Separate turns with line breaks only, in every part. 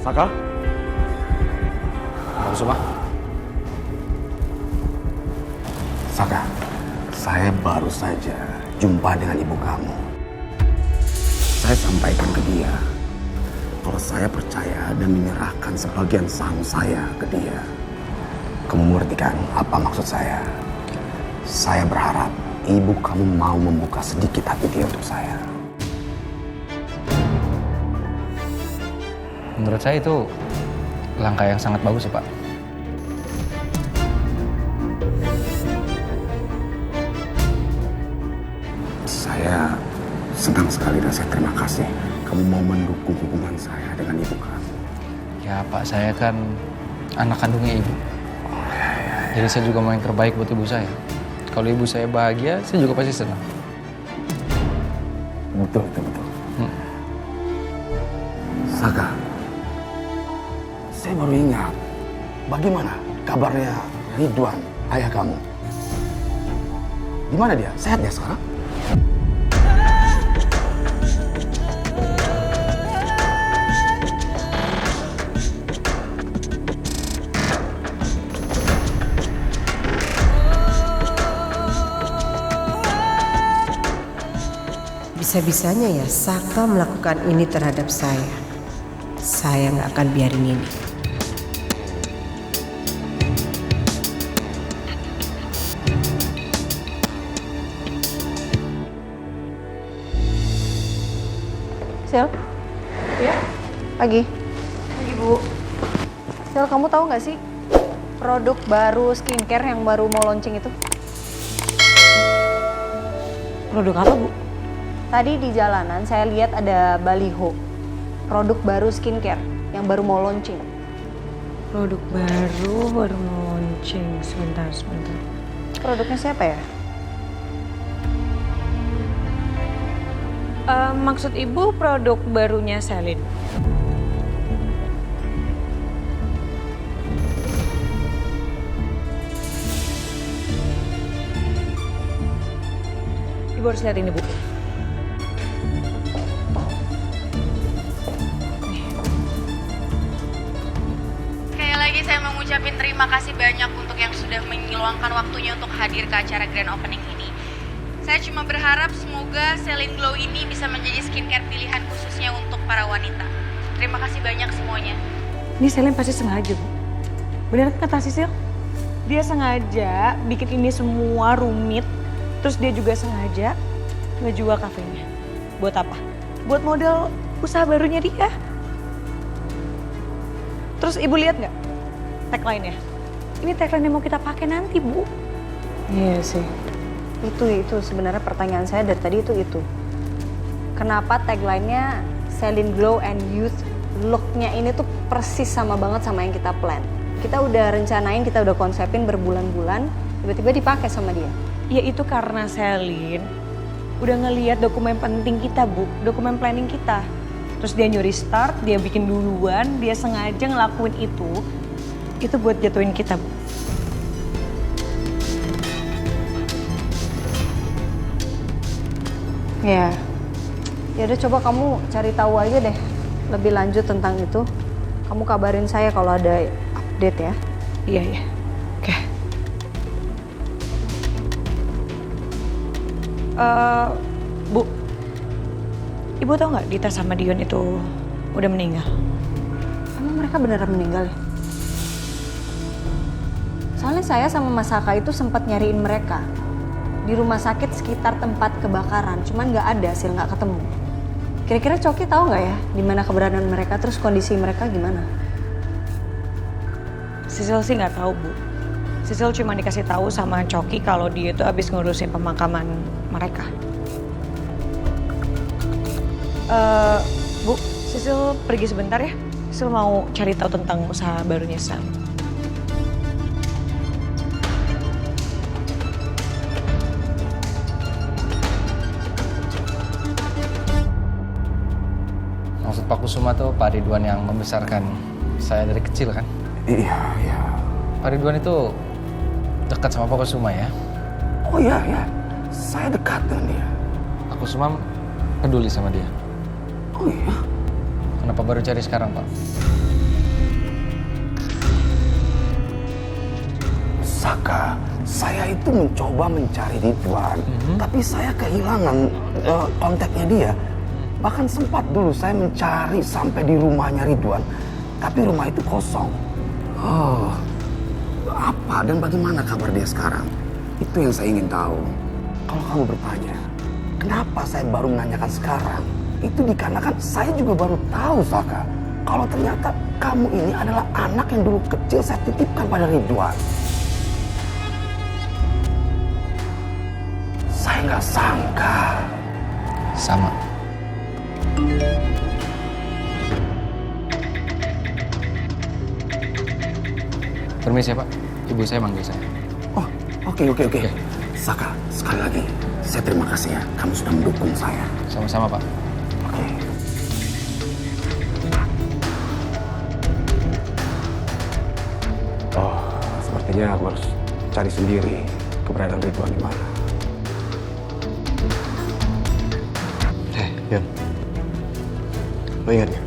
Saka? Bagus Suma? Saka, saya baru saja jumpa dengan ibu kamu. Saya sampaikan ke dia kalau saya percaya dan menyerahkan sebagian saham saya ke dia. Kamu mengerti kan apa maksud saya? Saya berharap ibu kamu mau membuka sedikit hati dia untuk saya.
Menurut saya itu langkah yang sangat bagus ya Pak.
Saya senang sekali dan saya terima kasih kamu mau mendukung hubungan saya dengan ibu kamu.
Ya Pak, saya kan anak kandungnya ibu. Jadi saya juga mau yang terbaik buat ibu saya. Kalau ibu saya bahagia, saya juga pasti senang.
Betul. Saka, saya baru ingat. Bagaimana kabarnya Ridwan, ayah kamu? Gimana dia? Sehat ya sekarang?
Bisa-bisanya ya Saka melakukan ini terhadap saya. Saya nggak akan biarin ini.
Sil?
Ya?
Pagi.
Pagi, Bu.
Sil, kamu tahu nggak sih produk baru skincare yang baru mau launching itu?
Produk apa, Bu?
Tadi di jalanan saya lihat ada baliho. Produk baru skincare yang baru mau launching.
Produk baru mau launching. Sebentar.
Produknya siapa ya?
Maksud Ibu produk barunya Celine? Ibu harus lihat ini, Bu.
Sekali lagi saya mau ngucapin terima kasih banyak untuk yang sudah meluangkan waktunya untuk hadir ke acara grand opening ini. Saya cuma berharap semoga Celine Glow ini bisa menjadi skincare pilihan khususnya untuk para wanita. Terima kasih banyak semuanya.
Ini Celine pasti sengaja, Bu. Bener kata Sisil? Dia sengaja bikin ini semua rumit. Terus dia juga sengaja ngejual kafenya. Buat apa? Buat model usaha barunya dia. Terus Ibu lihat nggak tagline-nya? Ini tagline yang mau kita pakai nanti, Bu. Iya sih.
Itu sebenarnya pertanyaan saya dari tadi itu. Kenapa tagline-nya Celine Glow and Youth look-nya ini tuh persis sama banget sama yang kita plan. Kita udah rencanain, kita udah konsepin berbulan-bulan, tiba-tiba dipakai sama dia.
Ya itu karena Celine udah ngeliat dokumen penting kita, Bu. Dokumen planning kita. Terus dia nyuri start, dia bikin duluan, dia sengaja ngelakuin itu. Itu buat jatuhin kita, Bu.
Ya udah coba kamu cari tahu aja deh lebih lanjut tentang itu. Kamu kabarin saya kalau ada update ya.
Iya. Oke. Bu, Ibu tahu nggak Dita sama Dion itu udah meninggal?
Emang mereka beneran meninggal ya? Soalnya saya sama Mas Saka itu sempat nyariin mereka di rumah sakit sekitar tempat kebakaran, cuman nggak ada, hasil nggak ketemu. Kira-kira Coki tahu nggak ya di mana keberadaan mereka, terus kondisi mereka gimana?
Sisil sih nggak tahu, Bu. Sisil cuma dikasih tahu sama Coki kalau dia itu habis ngurusin pemakaman mereka. Bu, Sisil pergi sebentar ya. Sisil mau cari tahu tentang usaha barunya Sal.
Maksud Pak Kusuma tuh Pak Ridwan yang membesarkan saya dari kecil kan?
Iya.
Pak Ridwan itu dekat sama Pak Kusuma ya?
Oh iya. Saya dekat dengan dia.
Pak Kusuma peduli sama dia.
Oh iya?
Kenapa baru cari sekarang, Pak?
Saka, saya itu mencoba mencari Ridwan, tapi saya kehilangan kontaknya dia. Bahkan sempat dulu saya mencari sampai di rumahnya Ridwan, tapi rumah itu kosong. Oh, apa dan bagaimana kabar dia sekarang? Itu yang saya ingin tahu. Kalau kamu bertanya, kenapa saya baru menanyakan sekarang? Itu dikarenakan saya juga baru tahu, Saka, kalau ternyata kamu ini adalah anak yang dulu kecil saya titipkan pada Ridwan. Saya nggak sangka.
Sama. Permisi ya Pak, ibu saya manggil saya.
Oh, oke. Saka, sekali lagi, saya terima kasih ya. Kamu sudah mendukung saya.
Sama-sama Pak.
Oke. Oh, sepertinya aku harus cari sendiri keberadaan Ridwan di mana.
Yon, lo ingat gak?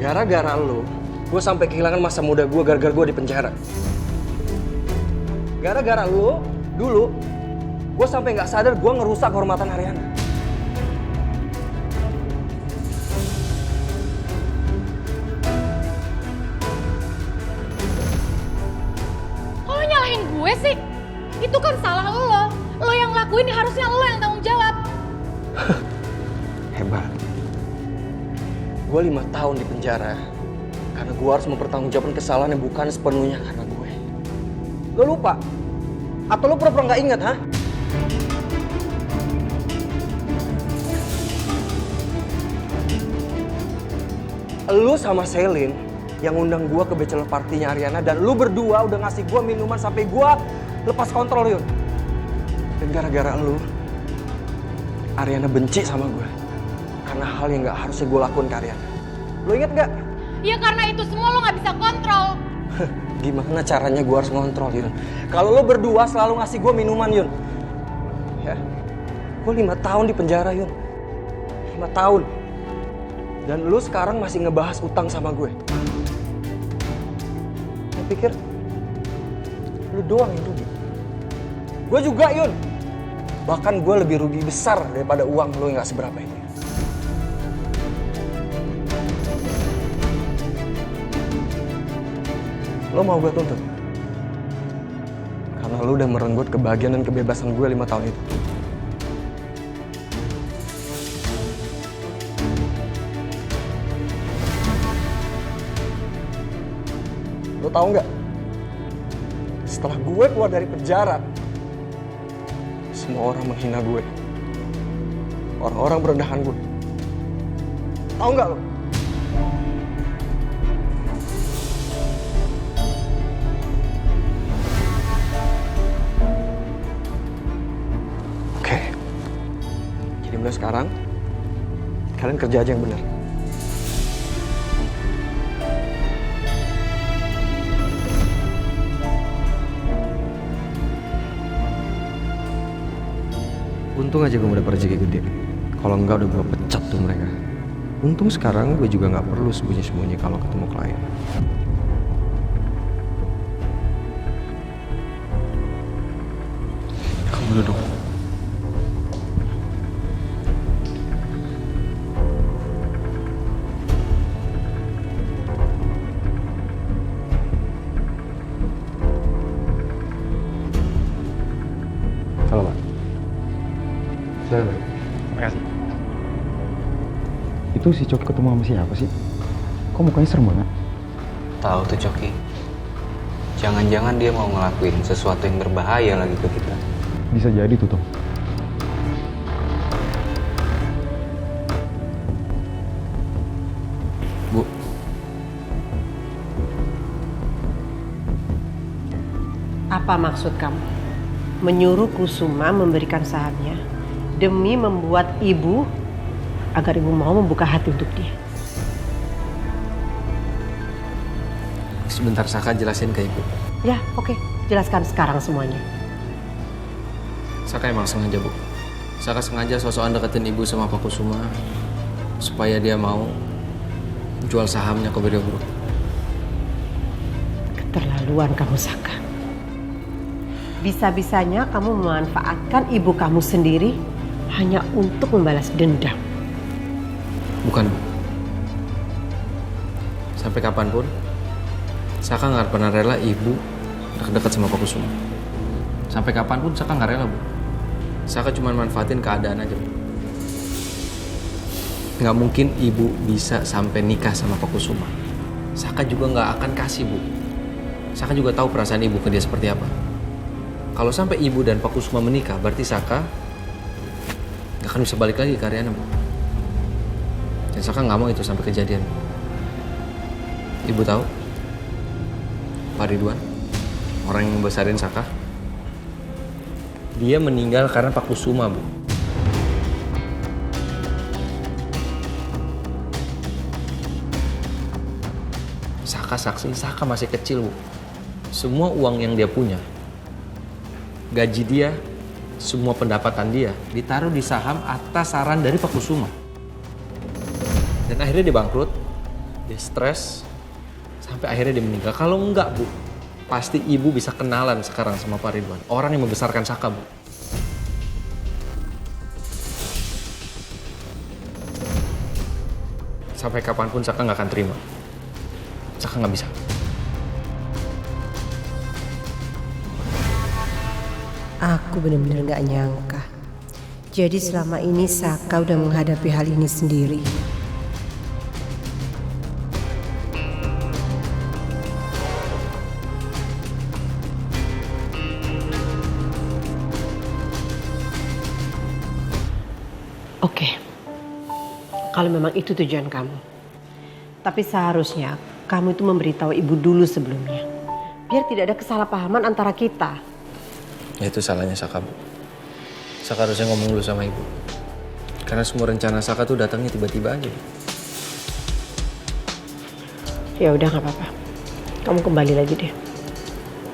Gara-gara lo, gue sampai kehilangan masa muda gue gara-gara gue di penjara. Gara-gara lo, dulu, gue sampai nggak sadar gue ngerusak kehormatan Aryana.
Kok lo nyalahin gue sih? Itu kan salah lo. Lo yang lakuin, harusnya lo yang tanggung jawab.
Hebat. Gue 5 tahun di penjara karena gue harus mempertanggungjawabkan kesalahan yang bukan sepenuhnya karena gue. Lo lupa? Atau lo pura-pura nggak ingat, ha? Lu sama Selin yang undang gue ke bachelor party-nya Aryana dan lu berdua udah ngasih gue minuman sampai gue lepas kontrol, Yun. Dan gara-gara lu, Aryana benci sama gue. Karena hal yang gak harusnya gue lakuin ke Aryana. Lo inget gak?
Ya karena itu semua lo gak bisa kontrol.
Gimana caranya gue harus ngontrol, Yun? Kalau lo berdua selalu ngasih gue minuman, Yun. Ya, gue 5 tahun di penjara, Yun. 5 tahun. Dan lo sekarang masih ngebahas utang sama gue. Lo pikir lo doang yang rugi? Gue juga, Yun. Bahkan gue lebih rugi besar daripada uang lo yang gak seberapa ini. Lo mau gue tuntut? Karena lo udah merenggut kebahagiaan dan kebebasan gue 5 tahun itu. Lo tahu nggak? Setelah gue keluar dari penjara, semua orang menghina gue. Orang-orang merendahkan gue. Tahu nggak lo? Oke. Jadi mulai sekarang, kalian kerja aja yang benar. Untung aja gue dapet rezeki gede. Kalau enggak udah gue pecat tuh mereka. Untung sekarang gue juga nggak perlu sembunyi-sembunyi kalau ketemu klien. Kamu duduk. Halo, Pak. Terima kasih.
Itu si Coki ketemu sama siapa sih? Kok mukanya serem banget?
Tahu tuh Coki. Jangan-jangan dia mau ngelakuin sesuatu yang berbahaya lagi ke kita.
Bisa jadi tuh, Tom.
Bu,
Apa maksud kamu? Menyuruh Kusuma memberikan sahamnya demi membuat ibu agar ibu mau membuka hati untuk dia.
sebentar Saka jelasin ke ibu.
Ya, oke. Jelaskan sekarang semuanya.
Saka emang sengaja, Bu. Saka sengaja sosokan deketin ibu sama Pak Kusuma supaya dia mau jual sahamnya ke Brio Group.
Keterlaluan kamu, Saka. Bisa-bisanya kamu memanfaatkan ibu kamu sendiri hanya untuk membalas dendam.
Bukan, Bu. Sampai kapanpun, Saka nggak pernah rela ibu dekat sama Pak Kusuma. Sampai kapanpun Saka nggak rela, Bu. Saka cuma manfaatin keadaan aja, Bu. Nggak mungkin ibu bisa sampai nikah sama Pak Kusuma. Saka juga nggak akan kasih, Bu. Saka juga tahu perasaan ibu ke dia seperti apa. Kalau sampai ibu dan Pak Kusuma menikah, berarti Saka nggak akan bisa balik lagi ke Ariana, Bu. Dan Saka nggak mau itu sampai kejadian. Ibu tahu, Pak Ridwan, orang yang ngebesarin Saka, dia meninggal karena Pak Kusuma, Bu. Saka saksi, Saka masih kecil, Bu. Semua uang yang dia punya, gaji dia, semua pendapatan dia ditaruh di saham atas saran dari Pak Kusuma. Dan akhirnya dia bangkrut, dia stres, sampai akhirnya dia meninggal. Kalau enggak, Bu, pasti ibu bisa kenalan sekarang sama Pak Ridwan, orang yang membesarkan Saka, Bu. Sampai kapanpun Saka nggak akan terima. Saka nggak bisa.
Aku benar-benar gak nyangka. Jadi selama ini Saka udah menghadapi hal ini sendiri. Oke, kalau memang itu tujuan kamu. Tapi seharusnya kamu itu memberitahu ibu dulu sebelumnya. Biar tidak ada kesalahpahaman antara kita.
Ya itu salahnya Saka, Bu. Saka harusnya ngomong dulu sama ibu. Karena semua rencana Saka tuh datangnya tiba-tiba aja, Bu.
Ya udah nggak apa-apa. Kamu kembali lagi deh.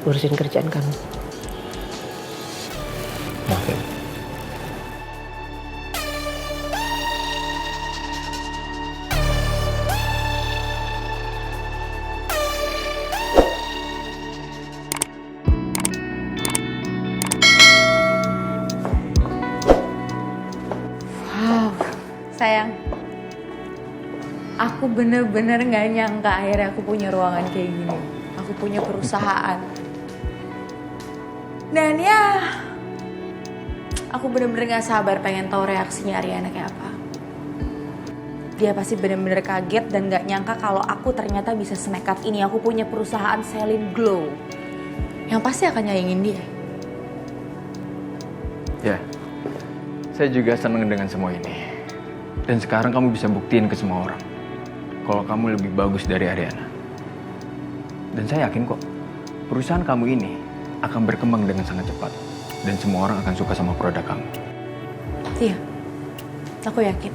Urusin kerjaan kamu.
Maaf ya, Bu.
Sayang, aku bener-bener gak nyangka akhirnya aku punya ruangan kayak gini. Aku punya perusahaan. Dan ya, aku bener-bener gak sabar pengen tahu reaksinya Ariana kayak apa. Dia pasti bener-bener kaget dan gak nyangka kalau aku ternyata bisa senekat ini. Aku punya perusahaan Celine Glow yang pasti akan nyayangin dia.
Ya, saya juga senang dengan semua ini. Dan sekarang kamu bisa buktiin ke semua orang kalau kamu lebih bagus dari Ariana. Dan saya yakin kok, perusahaan kamu ini akan berkembang dengan sangat cepat. Dan semua orang akan suka sama produk kamu.
Iya, aku yakin.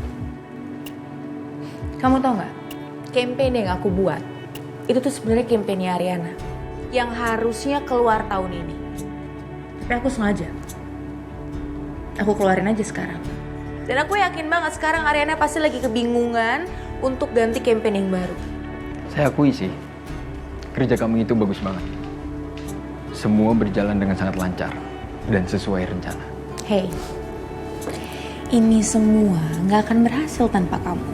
Kamu tau gak, campaign yang aku buat, itu tuh sebenarnya campaignnya Ariana. Yang harusnya keluar tahun ini. Tapi aku sengaja. Aku keluarin aja sekarang. Dan aku yakin banget sekarang Ariana pasti lagi kebingungan untuk ganti campaign yang baru.
Saya akui sih, kerja kamu itu bagus banget. Semua berjalan dengan sangat lancar dan sesuai rencana.
Hey, ini semua nggak akan berhasil tanpa kamu.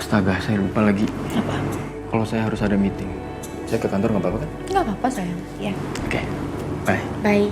Astaga, saya lupa lagi.
Apa?
Kalau saya harus ada meeting. Saya ke kantor nggak apa-apa kan?
Nggak apa-apa sayang. Ya.
Oke, bye.
Bye.